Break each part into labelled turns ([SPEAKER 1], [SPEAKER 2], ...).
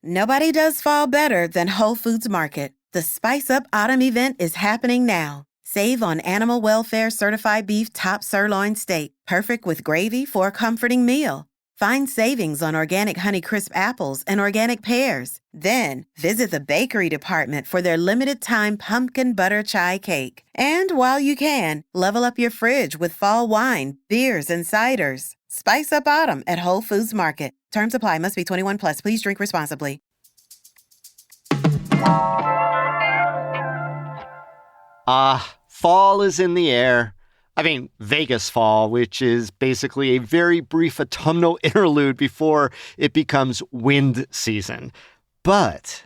[SPEAKER 1] Nobody does fall better than Whole Foods Market. The Spice Up Autumn event is happening now. Save on animal welfare certified beef top sirloin steak, perfect with gravy for a comforting meal. Find savings on organic Honeycrisp apples and organic pears. Then, visit the bakery department for their limited-time pumpkin butter chai cake. And while you can, level up your fridge with fall wine, beers, and ciders. Spice Up Autumn at Whole Foods Market. Terms apply. Must be 21 plus. Please drink responsibly.
[SPEAKER 2] Fall is in the air. I mean, Vegas fall, which is basically a very brief autumnal interlude before it becomes wind season. But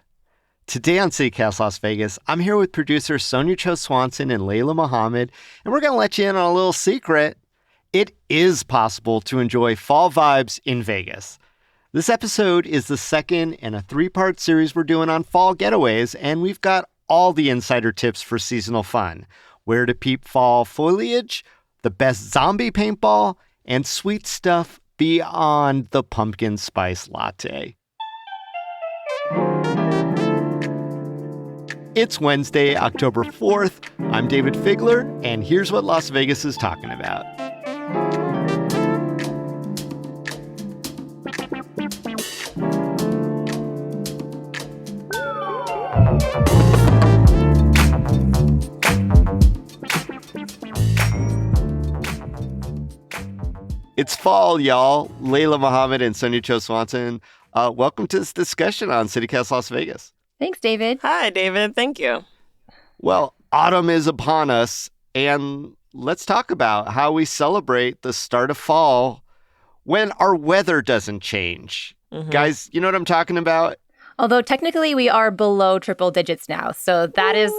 [SPEAKER 2] today on CityCast Las Vegas, I'm here with producers Sonja Cho Swanson and Layla Muhammad, and we're going to let you in on a little secret. It is possible to enjoy fall vibes in Vegas. This episode is the second in a three-part series we're doing on fall getaways, and we've got all the insider tips for seasonal fun. Where to peep fall foliage, the best zombie paintball, and sweet stuff beyond the pumpkin spice latte. It's Wednesday, October 4th. I'm Dayvid Figler, and here's what Las Vegas is talking about. It's fall, y'all. Layla Muhammad and Sonja Cho Swanson. Welcome to this discussion on CityCast Las Vegas.
[SPEAKER 3] Thanks, David.
[SPEAKER 4] Hi, David. Thank you.
[SPEAKER 2] Well, autumn is upon us, and let's talk about how we celebrate the start of fall when our weather doesn't change. Mm-hmm. Guys, you know what I'm talking about?
[SPEAKER 3] Although technically we are below triple digits now, so that is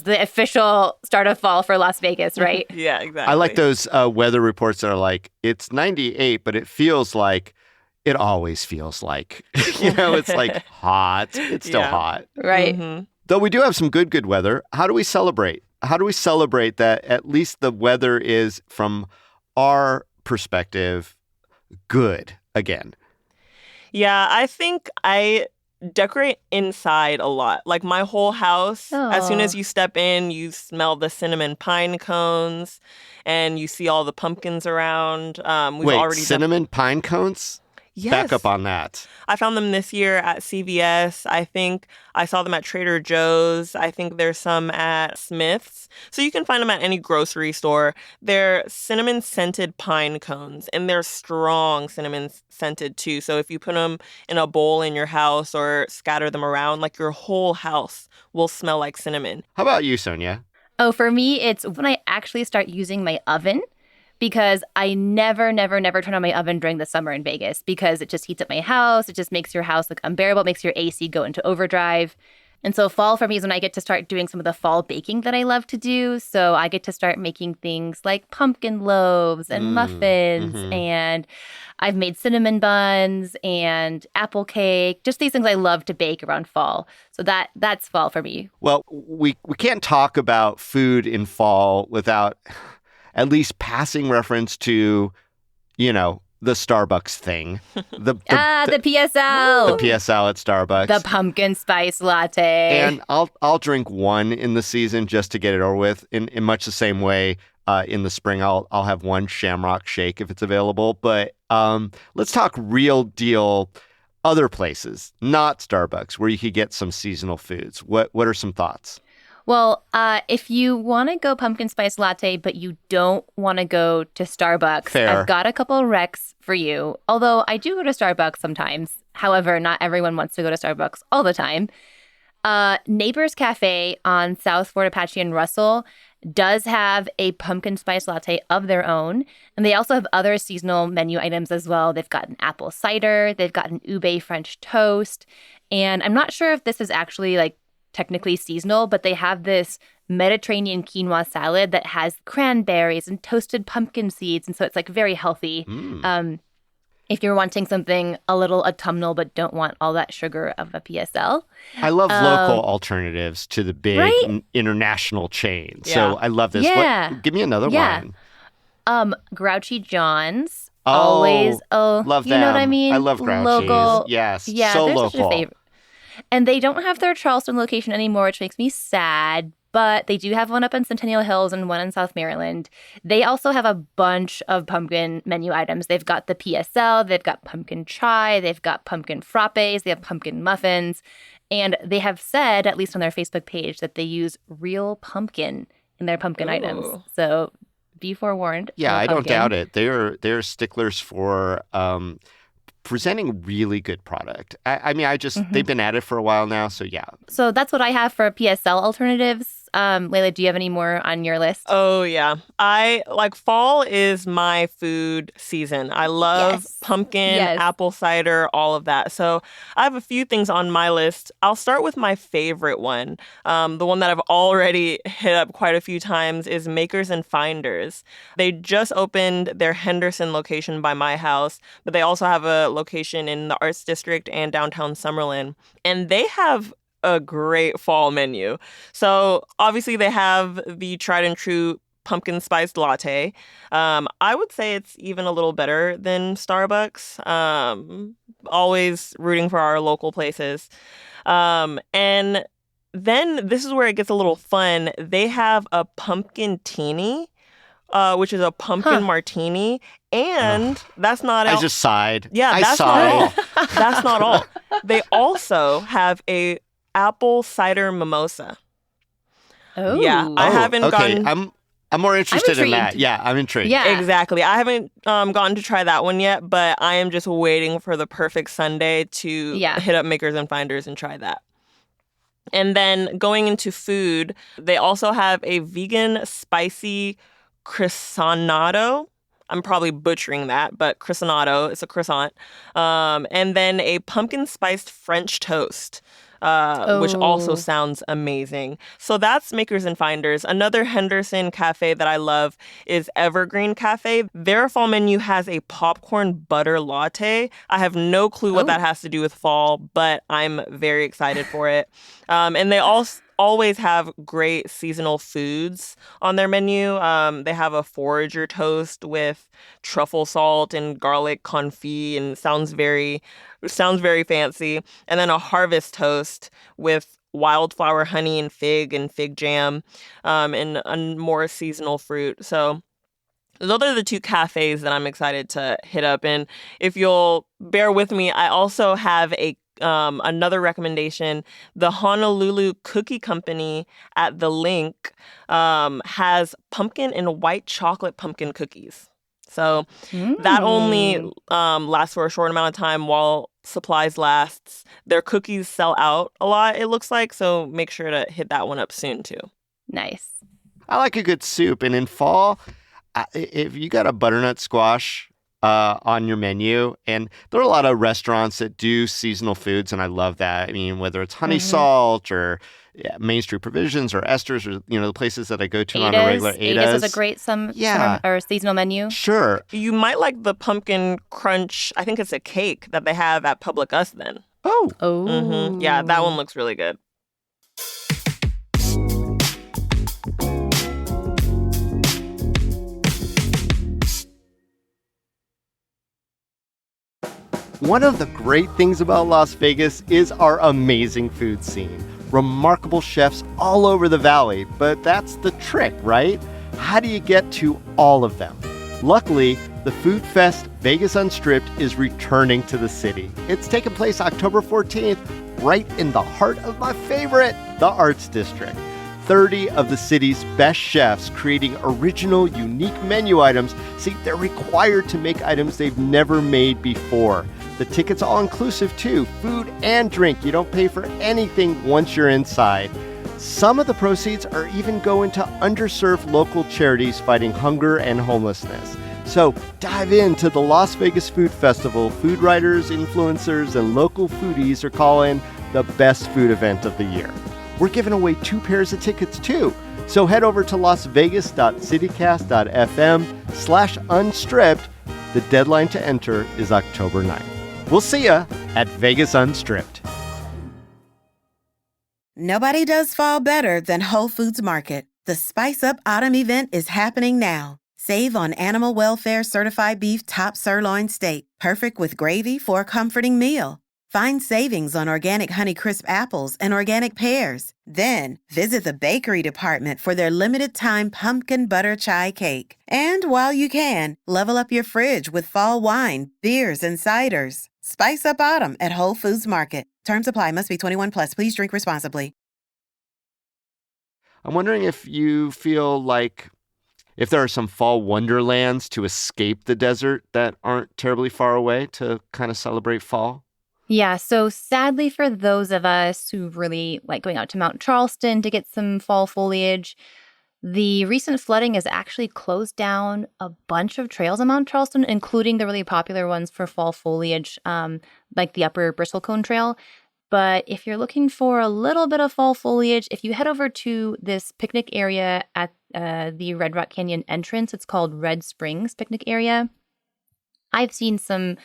[SPEAKER 3] the official start of fall for Las Vegas, right?
[SPEAKER 4] Yeah, exactly.
[SPEAKER 2] I like those weather reports that are like, it's 98, but it feels like, it always feels like. It's like hot. It's still hot.
[SPEAKER 3] Right.
[SPEAKER 4] Mm-hmm.
[SPEAKER 2] Though we do have some good weather. How do we celebrate? How do we celebrate that at least the weather is, from our perspective, good again?
[SPEAKER 4] Yeah, I think I decorate inside a lot. Like my whole house, as soon as you step in, you smell the cinnamon pine cones and you see all the pumpkins around.
[SPEAKER 2] Wait, cinnamon pine cones?
[SPEAKER 4] Yes.
[SPEAKER 2] Back up on that.
[SPEAKER 4] I found them this year at CVS. I think I saw them at Trader Joe's. I think there's some at Smith's. So you can find them at any grocery store. They're cinnamon scented pine cones, and they're strong cinnamon scented too. So if you put them in a bowl in your house or scatter them around, like your whole house will smell like cinnamon.
[SPEAKER 2] How about you, Sonja?
[SPEAKER 3] Oh, for me, it's when I actually start using my oven. Because I never turn on my oven during the summer in Vegas because it just heats up my house. It just makes your house look unbearable. It makes your AC go into overdrive. And so fall for me is when I get to start doing some of the fall baking that I love to do. So I get to start making things like pumpkin loaves and muffins. Mm-hmm. And I've made cinnamon buns and apple cake. Just these things I love to bake around fall. So that's fall for me.
[SPEAKER 2] Well, we can't talk about food in fall without at least passing reference to, the Starbucks thing. The
[SPEAKER 3] PSL.
[SPEAKER 2] The PSL at Starbucks.
[SPEAKER 3] The pumpkin spice latte.
[SPEAKER 2] And I'll drink one in the season just to get it over with. In much the same way, in the spring, I'll have one Shamrock Shake if it's available. But let's talk real deal other places, not Starbucks, where you could get some seasonal foods. What are some thoughts?
[SPEAKER 3] Well, if you want to go pumpkin spice latte, but you don't want to go to Starbucks,
[SPEAKER 2] Fair.
[SPEAKER 3] I've got a couple recs for you. Although I do go to Starbucks sometimes. However, not everyone wants to go to Starbucks all the time. Neighbors Cafe on South Fort Apache and Russell does have a pumpkin spice latte of their own. And they also have other seasonal menu items as well. They've got an apple cider. They've got an ube French toast. And I'm not sure if this is actually technically seasonal, but they have this Mediterranean quinoa salad that has cranberries and toasted pumpkin seeds. And so it's very healthy. If you're wanting something a little autumnal but don't want all that sugar of a PSL.
[SPEAKER 2] I love local alternatives to the big international chain. Yeah. So I love this.
[SPEAKER 3] Yeah.
[SPEAKER 2] Give me another one.
[SPEAKER 3] Grouchy John's.
[SPEAKER 2] Oh,
[SPEAKER 3] always. Oh,
[SPEAKER 2] love
[SPEAKER 3] you
[SPEAKER 2] them.
[SPEAKER 3] know what I mean?
[SPEAKER 2] I love Grouchy's.
[SPEAKER 3] Local.
[SPEAKER 2] Yes.
[SPEAKER 3] Yeah,
[SPEAKER 2] so
[SPEAKER 3] they're
[SPEAKER 2] local.
[SPEAKER 3] such a favorite. And they don't have their Charleston location anymore, which makes me sad. But they do have one up in Centennial Hills and one in South Maryland. They also have a bunch of pumpkin menu items. They've got the PSL, they've got pumpkin chai, they've got pumpkin frappes, they have pumpkin muffins. And they have said, at least on their Facebook page, that they use real pumpkin in their pumpkin items. So be forewarned.
[SPEAKER 2] Yeah,
[SPEAKER 3] real
[SPEAKER 2] I don't
[SPEAKER 3] pumpkin.
[SPEAKER 2] doubt it. They're sticklers for presenting really good product. I mean, they've been at it for a while now, so yeah.
[SPEAKER 3] So that's what I have for PSL alternatives. Layla, do you have any more on your list?
[SPEAKER 4] Oh, yeah. Fall is my food season. I love pumpkin, apple cider, all of that. So I have a few things on my list. I'll start with my favorite one. The one that I've already hit up quite a few times is Makers and Finders. They just opened their Henderson location by my house, but they also have a location in the Arts District and downtown Summerlin. And they have a great fall menu. So obviously they have the tried and true pumpkin spiced latte. I would say it's even a little better than Starbucks. Always rooting for our local places. And then this is where it gets a little fun. They have a pumpkin teeny, which is a pumpkin martini. And that's not all.
[SPEAKER 2] I just sighed.
[SPEAKER 4] Yeah, that's not all. That's not all. They also have a apple cider mimosa.
[SPEAKER 3] Oh.
[SPEAKER 4] Yeah, I haven't gotten...
[SPEAKER 2] I'm more interested in that.
[SPEAKER 3] intrigued.
[SPEAKER 2] Yeah, I'm intrigued.
[SPEAKER 3] Yeah.
[SPEAKER 4] Exactly. I haven't gotten to try that one yet, but I am just waiting for the perfect Sunday to hit up Makers and Finders and try that. And then going into food, they also have a vegan spicy croissantado. I'm probably butchering that, but croissantado, it's a croissant. And then a pumpkin spiced French toast. Which also sounds amazing. So that's Makers and Finders. Another Henderson cafe that I love is Evergreen Cafe. Their fall menu has a popcorn butter latte. I have no clue what that has to do with fall, but I'm very excited for it. And they always have great seasonal foods on their menu. They have a forager toast with truffle salt and garlic confit, and sounds very fancy. And then a harvest toast with wildflower honey and fig jam, and a more seasonal fruit. So those are the two cafes that I'm excited to hit up. And if you'll bear with me, I also have another recommendation. The Honolulu Cookie Company at the Link has pumpkin and white chocolate pumpkin cookies. So that only lasts for a short amount of time while supplies lasts. Their cookies sell out a lot, it looks like, so make sure to hit that one up soon too.
[SPEAKER 3] Nice.
[SPEAKER 2] I like a good soup, and in fall, if you got a butternut squash on your menu, and there are a lot of restaurants that do seasonal foods, and I love that. I mean, whether it's Honey Salt or Main Street Provisions or Esther's, or the places that I go to on a regular.
[SPEAKER 3] Ada's is a great summer or seasonal menu.
[SPEAKER 2] Sure.
[SPEAKER 4] You might like the pumpkin crunch. I think it's a cake that they have at Public Us then.
[SPEAKER 2] Oh.
[SPEAKER 4] Mm-hmm. Yeah, that one looks really good.
[SPEAKER 2] One of the great things about Las Vegas is our amazing food scene. Remarkable chefs all over the valley, but that's the trick, right? How do you get to all of them? Luckily, the Food Fest Vegas Unstripped is returning to the city. It's taking place October 14th, right in the heart of my favorite, the Arts District. 30 of the city's best chefs creating original, unique menu items. See, they're required to make items they've never made before. The ticket's all-inclusive, too. Food and drink. You don't pay for anything once you're inside. Some of the proceeds are even going to underserved local charities fighting hunger and homelessness. So dive into the Las Vegas Food Festival. Food writers, influencers, and local foodies are calling the best food event of the year. We're giving away 2 pairs of tickets, too. So head over to lasvegas.citycast.fm/unstripped. The deadline to enter is October 9th. We'll see ya at Vegas Unstripped.
[SPEAKER 1] Nobody does fall better than Whole Foods Market. The Spice Up Autumn event is happening now. Save on animal welfare certified beef top sirloin steak, perfect with gravy for a comforting meal. Find savings on organic Honeycrisp apples and organic pears. Then, visit the bakery department for their limited-time pumpkin butter chai cake. And while you can, level up your fridge with fall wine, beers, and ciders. Spice up autumn at Whole Foods Market. Terms apply. Must be 21 plus. Please drink responsibly.
[SPEAKER 2] I'm wondering if you feel like if there are some fall wonderlands to escape the desert that aren't terribly far away to kind of celebrate fall.
[SPEAKER 3] Yeah, so sadly for those of us who really like going out to Mount Charleston to get some fall foliage, the recent flooding has actually closed down a bunch of trails on Mount Charleston, including the really popular ones for fall foliage, like the Upper Bristlecone Trail. But if you're looking for a little bit of fall foliage, if you head over to this picnic area at the Red Rock Canyon entrance, it's called Red Springs Picnic Area. I've seen some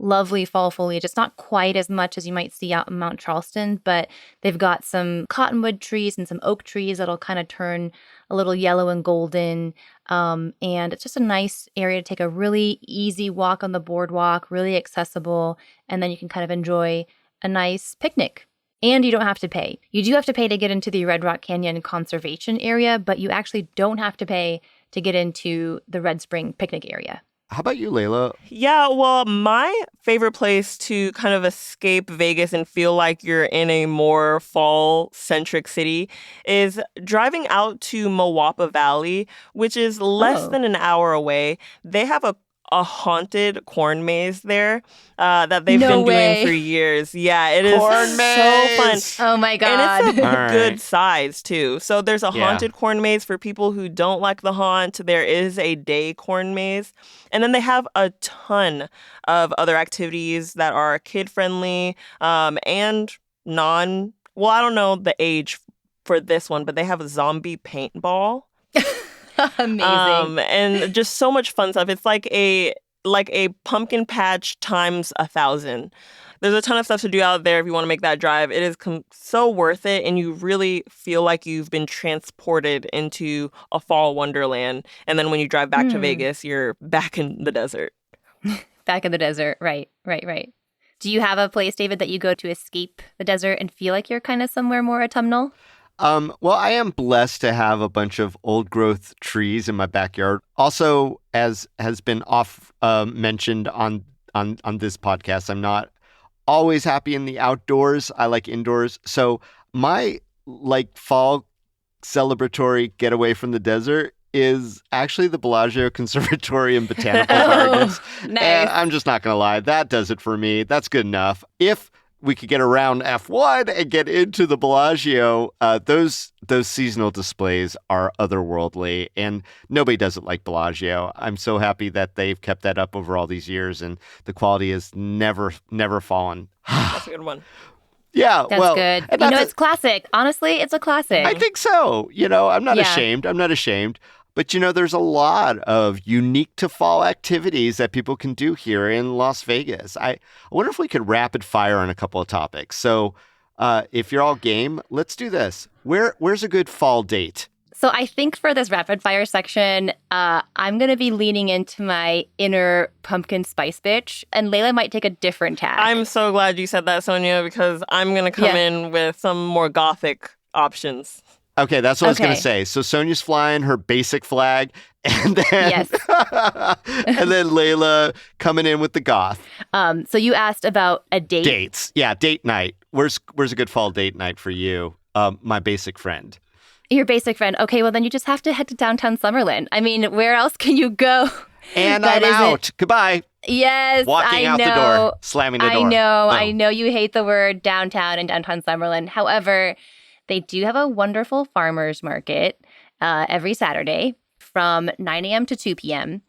[SPEAKER 3] lovely fall foliage. It's not quite as much as you might see out in Mount Charleston, but they've got some cottonwood trees and some oak trees that'll kind of turn a little yellow and golden. And it's just a nice area to take a really easy walk on the boardwalk, really accessible, and then you can kind of enjoy a nice picnic. And you don't have to pay. You do have to pay to get into the Red Rock Canyon Conservation Area, but you actually don't have to pay to get into the Red Spring Picnic Area.
[SPEAKER 2] How about you, Layla?
[SPEAKER 4] Yeah, well, my favorite place to kind of escape Vegas and feel like you're in a more fall-centric city is driving out to Moapa Valley, which is less than an hour away. They have a haunted corn maze there that they've been doing for years. Yeah, it is
[SPEAKER 2] Corn maze!
[SPEAKER 4] so fun.
[SPEAKER 3] Oh my God.
[SPEAKER 4] And it's a
[SPEAKER 2] All right.
[SPEAKER 4] good size, too. So there's a
[SPEAKER 2] Yeah.
[SPEAKER 4] haunted corn maze for people who don't like the haunt. There is a day corn maze. And then they have a ton of other activities that are kid-friendly and well, I don't know the age for this one, but they have a zombie paintball.
[SPEAKER 3] Amazing.
[SPEAKER 4] And just so much fun stuff. It's like a pumpkin patch times 1,000. There's a ton of stuff to do out there if you want to make that drive. It is so worth it, and you really feel like you've been transported into a fall wonderland. And then when you drive back to Vegas, you're back in the desert.
[SPEAKER 3] Back in the desert. Right. Do you have a place, Dayvid, that you go to escape the desert and feel like you're kind of somewhere more autumnal?
[SPEAKER 2] Well, I am blessed to have a bunch of old growth trees in my backyard. Also, as has been mentioned on this podcast, I'm not always happy in the outdoors. I like indoors. So my fall celebratory getaway from the desert is actually the Bellagio Conservatory and Botanical Gardens.
[SPEAKER 3] Nice.
[SPEAKER 2] And I'm just not going to lie. That does it for me. That's good enough. If we could get around F1 and get into the Bellagio, those seasonal displays are otherworldly, and nobody does it like Bellagio. I'm so happy that they've kept that up over all these years, and the quality has never fallen.
[SPEAKER 4] That's a good one.
[SPEAKER 2] Yeah,
[SPEAKER 3] That's good. It's classic. Honestly, it's a classic.
[SPEAKER 2] I think so. I'm not ashamed. I'm not ashamed. But, there's a lot of unique to fall activities that people can do here in Las Vegas. I wonder if we could rapid fire on a couple of topics. So if you're all game, let's do this. Where's a good fall date?
[SPEAKER 3] So I think for this rapid fire section, I'm going to be leaning into my inner pumpkin spice bitch, and Layla might take a different tack.
[SPEAKER 4] I'm so glad you said that, Sonja, because I'm going to come in with some more gothic options.
[SPEAKER 2] Okay, that's what I was going to say. So Sonja's flying her basic flag, and then and then Layla coming in with the goth.
[SPEAKER 3] So you asked about a date.
[SPEAKER 2] Dates. Yeah, date night. Where's a good fall date night for you, my basic friend?
[SPEAKER 3] Your basic friend. Okay, well then you just have to head to downtown Summerlin. I mean, where else can you go?
[SPEAKER 2] And I'm out. Goodbye.
[SPEAKER 3] Yes,
[SPEAKER 2] Walking out the door, slamming the door.
[SPEAKER 3] I know you hate the word downtown and downtown Summerlin. However, they do have a wonderful farmers market every Saturday from 9 a.m. to 2 p.m.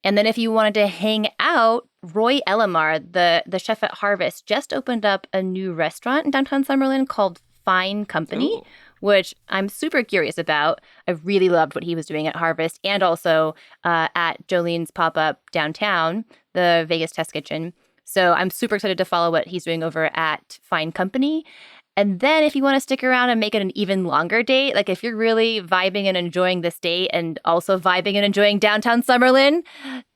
[SPEAKER 3] And then if you wanted to hang out, Roy Elamar, the chef at Harvest, just opened up a new restaurant in downtown Summerlin called Fine Company, which I'm super curious about. I really loved what he was doing at Harvest and also at Jolene's pop-up downtown, the Vegas Test Kitchen. So I'm super excited to follow what he's doing over at Fine Company. And then if you want to stick around and make it an even longer date, like if you're really vibing and enjoying this date and also vibing and enjoying downtown Summerlin,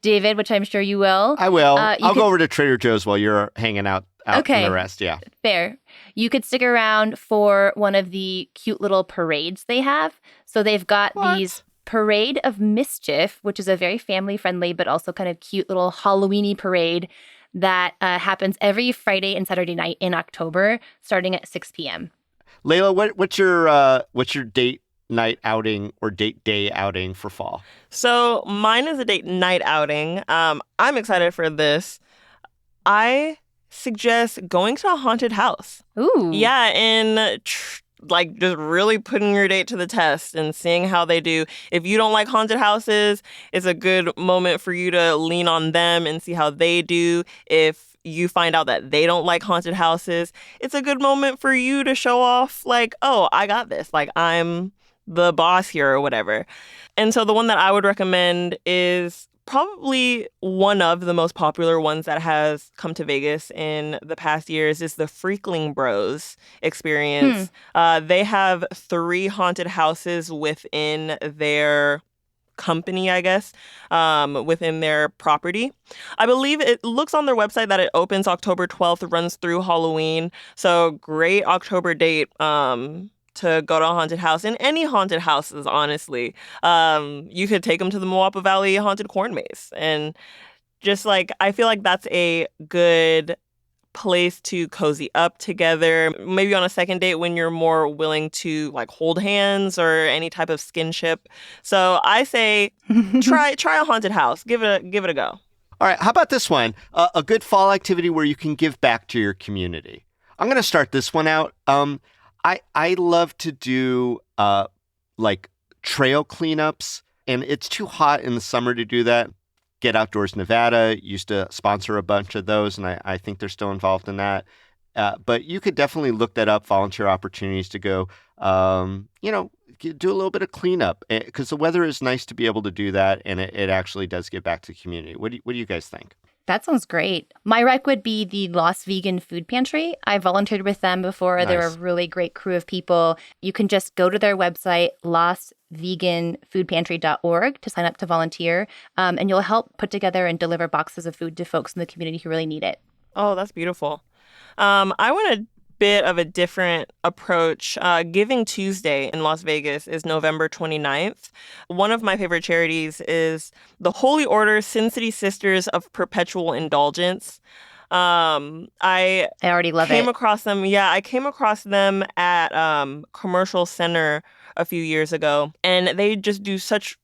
[SPEAKER 3] Dayvid, which I'm sure you will.
[SPEAKER 2] I will. I'll go over to Trader Joe's while you're hanging out in the rest. Yeah.
[SPEAKER 3] Fair. You could stick around for one of the cute little parades they have. So they've got these Parade of Mischief, which is a very family-friendly but also kind of cute little Halloween-y parade that happens every Friday and Saturday night in October, starting at 6 p.m.
[SPEAKER 2] Layla, what's your date night outing or date day outing for fall?
[SPEAKER 4] So mine is a date night outing. I'm excited for this. I suggest going to a haunted house.
[SPEAKER 3] Ooh.
[SPEAKER 4] Yeah, and just really putting your date to the test and seeing how they do. If you don't like haunted houses, it's a good moment for you to lean on them and see how they do. If you find out that they don't like haunted houses, it's a good moment for you to show off, like, oh, I got this. Like, I'm the boss here or whatever. And so the one that I would recommend is probably one of the most popular ones that has come to Vegas in the past years is the Freakling Bros experience. They have 3 haunted houses within their company, I guess, within their property. I believe it looks on their website that it opens October 12th, runs through Halloween. So great October date to go to a haunted house. And any haunted houses, honestly. You could take them to the Moapa Valley Haunted Corn Maze. And just like, I feel like that's a good place to cozy up together. Maybe on a second date when you're more willing to like hold hands or any type of skinship. So I say try a haunted house. Give it a go.
[SPEAKER 2] All right. How about this one? A good fall activity where you can give back to your community. I'm going to start this one out. I love to do like trail cleanups, and it's too hot in the summer to do that. Get Outdoors Nevada used to sponsor a bunch of those, and I think they're still involved in that. But you could definitely look that up, volunteer opportunities to go, do a little bit of cleanup, because the weather is nice to be able to do that, and it actually does give back to the community. What do you guys think?
[SPEAKER 3] That sounds great. My rec would be the Lost Vegan Food Pantry. I volunteered with them before.
[SPEAKER 2] Nice.
[SPEAKER 3] They're a really great crew of people. You can just go to their website, lostveganfoodpantry.org, to sign up to volunteer. And you'll help put together and deliver boxes of food to folks in the community who really need it.
[SPEAKER 4] Oh, that's beautiful. I went a bit of a different approach. Giving Tuesday in Las Vegas is November 29th. One of my favorite charities is the Holy Order Sin City Sisters of Perpetual Indulgence. I
[SPEAKER 3] already love it.
[SPEAKER 4] Came across them. Yeah, I came across them at Commercial Center a few years ago, and they just do such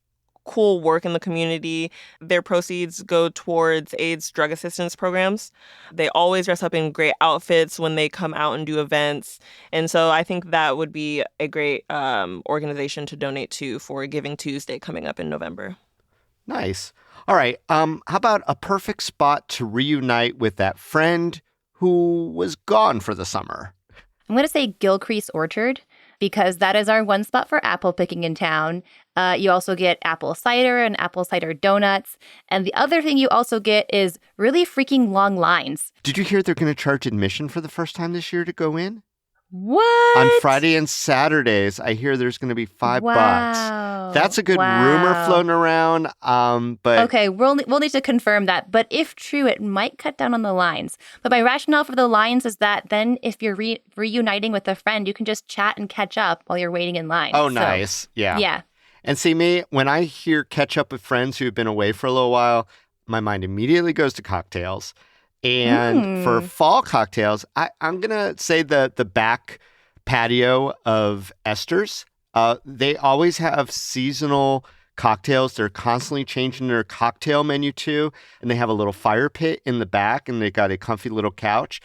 [SPEAKER 4] cool work in the community. Their proceeds go towards AIDS drug assistance programs. They always dress up in great outfits when they come out and do events. And so I think that would be a great organization to donate to for Giving Tuesday coming up in November.
[SPEAKER 2] Nice. All right. How about a perfect spot to reunite with that friend who was gone for the summer?
[SPEAKER 3] I'm going to say Gilcrease Orchard, because that is our one spot for apple picking in town. You also get apple cider and apple cider donuts. And the other thing you also get is really freaking long lines.
[SPEAKER 2] Did you hear they're going to charge admission for the first time this year to go in?
[SPEAKER 3] What?
[SPEAKER 2] On Friday and Saturdays, I hear there's going to be $5. That's a good rumor floating around. But
[SPEAKER 3] okay, we'll need to confirm that. But if true, it might cut down on the lines. But my rationale for the lines is that then if you're reuniting with a friend, you can just chat and catch up while you're waiting in line.
[SPEAKER 2] Oh, nice. Yeah.
[SPEAKER 3] Yeah.
[SPEAKER 2] And see, me, when I hear catch up with friends who've been away for a little while, my mind immediately goes to cocktails. And for fall cocktails, I'm going to say the back patio of Esther's. They always have seasonal cocktails. They're constantly changing their cocktail menu too. And they have a little fire pit in the back, and they got a comfy little couch.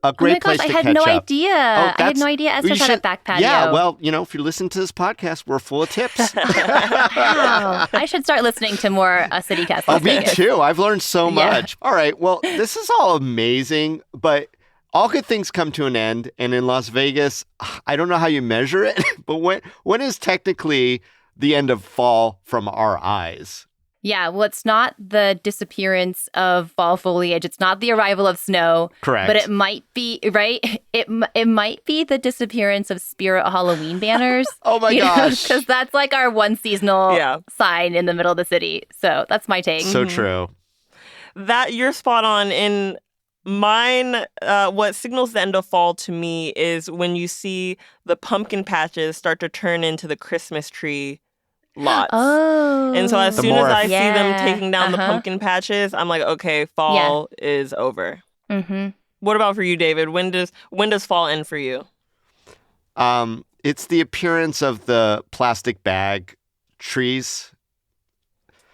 [SPEAKER 2] A great place to catch up.
[SPEAKER 3] I had no idea. I had no idea Esther's had a back patio.
[SPEAKER 2] Yeah, well, if you listen to this podcast, we're full of tips.
[SPEAKER 3] Wow. I should start listening to more CityCast.
[SPEAKER 2] Oh, me too. I've learned so much. All right, well, this is all amazing, but all good things come to an end. And in Las Vegas, I don't know how you measure it, but when is technically the end of fall from our eyes?
[SPEAKER 3] Yeah, well, it's not the disappearance of fall foliage. It's not the arrival of snow.
[SPEAKER 2] Correct.
[SPEAKER 3] But it might be, right? It might be the disappearance of spirit Halloween banners.
[SPEAKER 2] Oh my gosh.
[SPEAKER 3] Because that's like our one seasonal sign in the middle of the city. So that's my take.
[SPEAKER 2] So true.
[SPEAKER 4] That you're spot on. In mine, what signals the end of fall to me is when you see the pumpkin patches start to turn into the Christmas tree lots.
[SPEAKER 3] Oh.
[SPEAKER 4] And so as
[SPEAKER 2] The
[SPEAKER 4] soon as
[SPEAKER 2] morph.
[SPEAKER 4] I see them taking down the pumpkin patches, I'm like, okay, fall is over.
[SPEAKER 3] Mm-hmm.
[SPEAKER 4] What about for you, David? When does fall end for you?
[SPEAKER 2] It's the appearance of the plastic bag trees.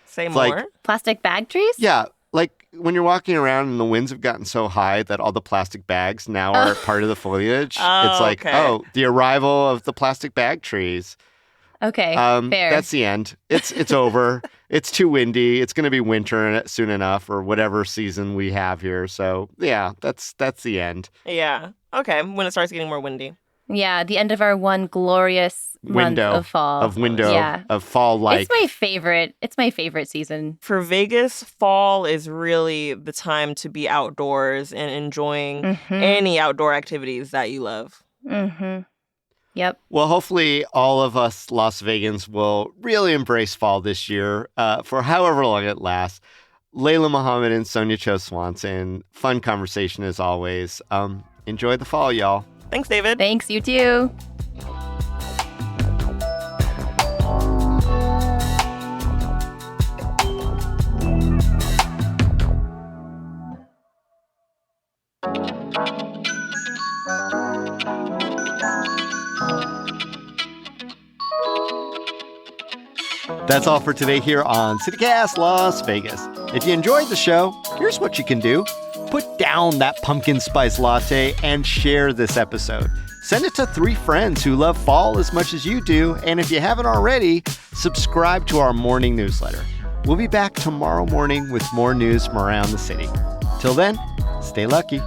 [SPEAKER 4] Say
[SPEAKER 2] It's
[SPEAKER 4] more.
[SPEAKER 2] like-
[SPEAKER 3] Plastic bag trees?
[SPEAKER 2] Yeah, like when you're walking around and the winds have gotten so high that all the plastic bags now are part of the foliage.
[SPEAKER 4] Oh,
[SPEAKER 2] it's like,
[SPEAKER 4] okay.
[SPEAKER 2] the arrival of the plastic bag trees.
[SPEAKER 3] Okay, fair.
[SPEAKER 2] That's the end. It's over. It's too windy. It's going to be winter soon enough, or whatever season we have here. So yeah, that's the end.
[SPEAKER 4] Yeah. Okay. When it starts getting more windy.
[SPEAKER 3] Yeah, the end of our one glorious month of fall.
[SPEAKER 2] Of fall like.
[SPEAKER 3] It's my favorite. It's my favorite season.
[SPEAKER 4] For Vegas, fall is really the time to be outdoors and enjoying any outdoor activities that you love.
[SPEAKER 3] Mm-hmm. Yep.
[SPEAKER 2] Well, hopefully all of us Las Vegans will really embrace fall this year for however long it lasts. Layla Muhammad and Sonja Cho Swanson, fun conversation as always. Enjoy the fall, y'all.
[SPEAKER 4] Thanks, David.
[SPEAKER 3] Thanks, you too.
[SPEAKER 2] That's all for today here on CityCast Las Vegas. If you enjoyed the show, here's what you can do. Put down that pumpkin spice latte and share this episode. Send it to 3 friends who love fall as much as you do. And if you haven't already, subscribe to our morning newsletter. We'll be back tomorrow morning with more news from around the city. Till then, stay lucky.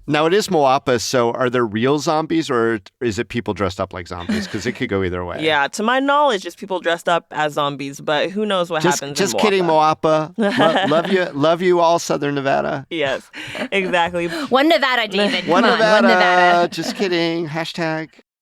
[SPEAKER 2] Now, it is Moapa, so are there real zombies or is it people dressed up like zombies? Because it could go either way.
[SPEAKER 4] Yeah, to my knowledge, just people dressed up as zombies, but who knows what happens
[SPEAKER 2] Just
[SPEAKER 4] in Moapa.
[SPEAKER 2] kidding, Moapa. Love you all, Southern Nevada.
[SPEAKER 4] Yes, exactly.
[SPEAKER 3] One Nevada, David.
[SPEAKER 2] One
[SPEAKER 3] Come on,
[SPEAKER 2] Nevada.
[SPEAKER 3] one Nevada.
[SPEAKER 2] Just kidding. Hashtag.